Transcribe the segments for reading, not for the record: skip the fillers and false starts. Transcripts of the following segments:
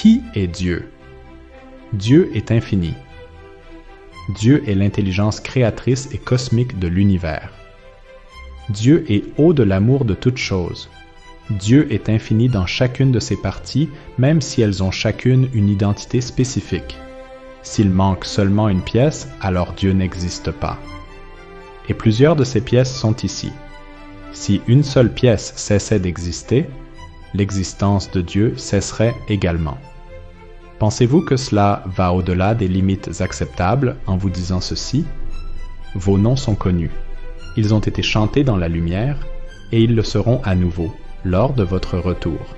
Qui est Dieu? Dieu est infini. Dieu est l'intelligence créatrice et cosmique de l'univers. Dieu est haut de l'amour de toutes choses. Dieu est infini dans chacune de ses parties, même si elles ont chacune une identité spécifique. S'il manque seulement une pièce, alors Dieu n'existe pas. Et plusieurs de ces pièces sont ici. Si une seule pièce cessait d'exister, l'existence de Dieu cesserait également. Pensez-vous que cela va au-delà des limites acceptables en vous disant ceci? Vos noms sont connus. Ils ont été chantés dans la lumière et ils le seront à nouveau, lors de votre retour.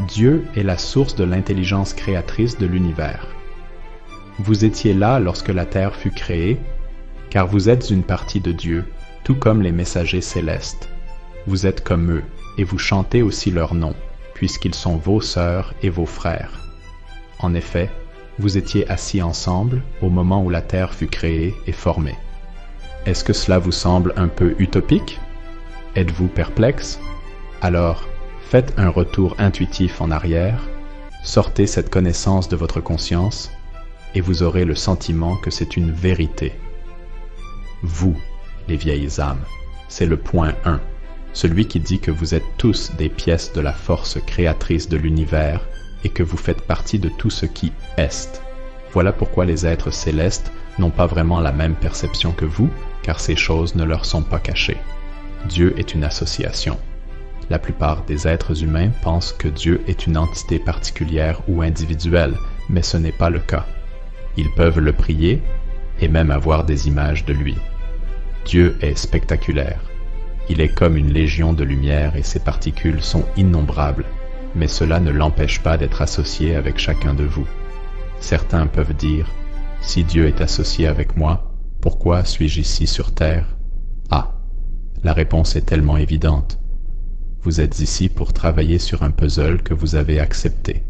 Dieu est la source de l'intelligence créatrice de l'univers. Vous étiez là lorsque la terre fut créée, car vous êtes une partie de Dieu, tout comme les messagers célestes. Vous êtes comme eux, et vous chantez aussi leurs noms, puisqu'ils sont vos sœurs et vos frères. En effet, vous étiez assis ensemble au moment où la terre fut créée et formée. Est-ce que cela vous semble un peu utopique? Êtes-vous perplexe? Alors, faites un retour intuitif en arrière, sortez cette connaissance de votre conscience, et vous aurez le sentiment que c'est une vérité. Vous, les vieilles âmes, c'est le point 1, celui qui dit que vous êtes tous des pièces de la force créatrice de l'univers et que vous faites partie de tout ce qui est. Voilà pourquoi les êtres célestes n'ont pas vraiment la même perception que vous, car ces choses ne leur sont pas cachées. Dieu est une association. La plupart des êtres humains pensent que Dieu est une entité particulière ou individuelle, mais ce n'est pas le cas. Ils peuvent le prier et même avoir des images de lui. Dieu est spectaculaire. Il est comme une légion de lumière et ses particules sont innombrables, mais cela ne l'empêche pas d'être associé avec chacun de vous. Certains peuvent dire, si Dieu est associé avec moi, pourquoi suis-je ici sur terre? Ah, la réponse est tellement évidente. Vous êtes ici pour travailler sur un puzzle que vous avez accepté.